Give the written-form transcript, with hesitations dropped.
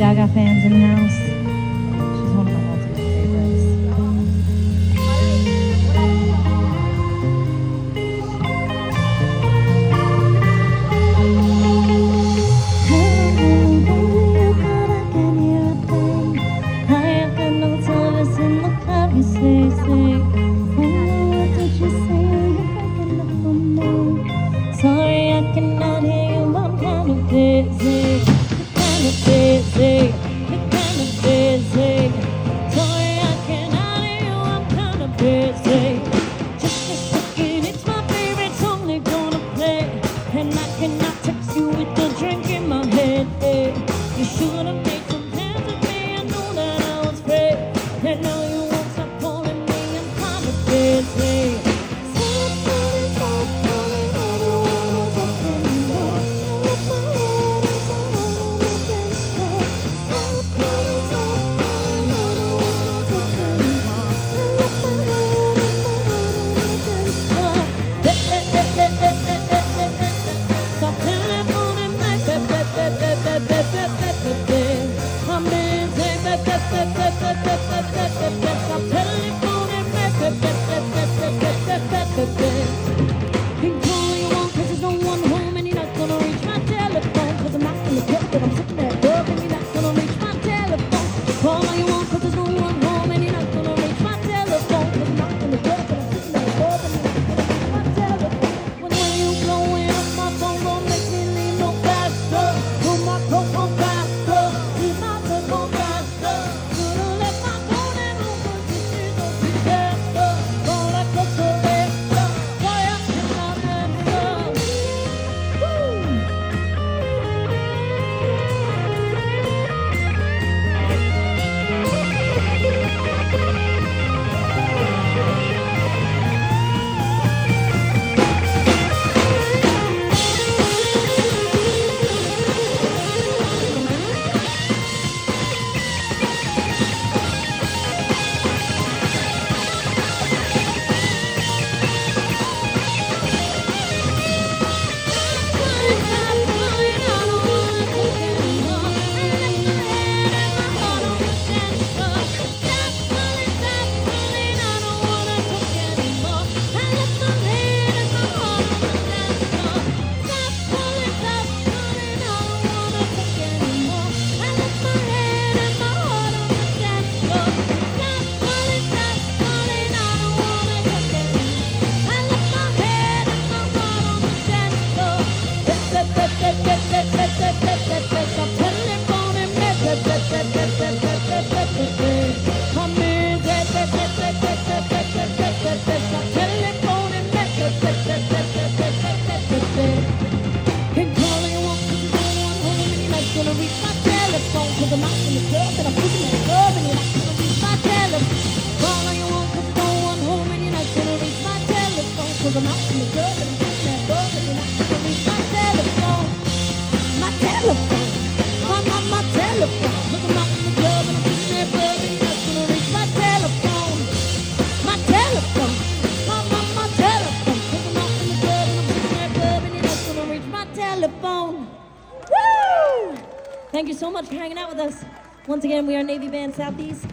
Gaga fans in the house? She's one of my ultimate favorites. Sorry, I cannot hear you, I'm kind of busy. Kind of busy, kind of busy. Sorry, I cannot hear you, I'm kind of busy. Just a second, it's my favorite song they're gonna play. And I cannot text you with a drink in my head. You should have made some plans with me, I know that I was free. And now you won't stop calling me, I'm kind of busy. Thank you so much for hanging out with us. Once again, we are Navy Band Southeast.